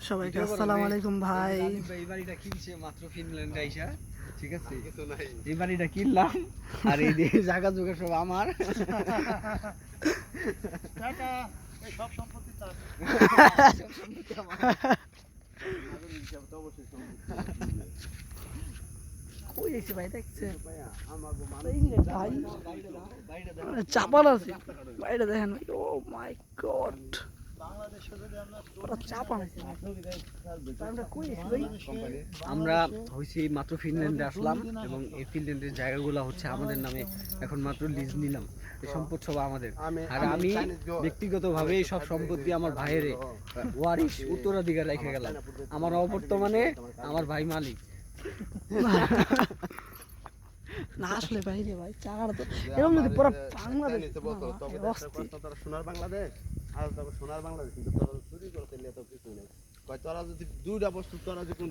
সবাইকে আসসালামু আলাইকুম ভাই। এই বাড়িটা কিনছে মাত্র ফিনল্যান্ডে আইসা, ঠিক আছে? এই বাড়িটা কিনলাম আর এই যে জায়গা জোগা সব আমার। টাকা এই সব সম্পত্তি তার। সব সম্পত্তি আমার। আগের হিসাব তো অবশ্যই সম্পত্তি। কই এসে ভাই দেখছেন? ভাইয়া আমাগো মানুষ ভাই বাইরে দাও। চাপাল আছে বাইরে দেখেন। ও মাই গড, বাংলাদেশে যদি আমরা পুরো চাপাল আছে। আমরা কই এসে ভাই? আমরা হইছি মাত্র ফিনল্যান্ডে আসলাম এবং এই ফিনল্যান্ডের জায়গাগুলো হচ্ছে আমাদের নামে এখন মাত্র লিজ নিলাম। এই সম্পদ সব আমাদের। আর আমি ব্যক্তিগতভাবে এই সব সম্পত্তি আমার ভাইয়ের ওয়ারিশ উত্তরাধিকার রেখে গেলাম। আমার অবর্তমানে আমার ভাই মালিক। না আসলে বাইরে ভাই চাকাটা তো এরকম যদি পুরো বাংলাদেশ সোনার বাংলাদেশ আর সোনার বাংলাদেশ কিন্তু তোরা চুরি করতে এত কিছু নেই। তোরা যদি দুইটা বস্তু তোরা যদি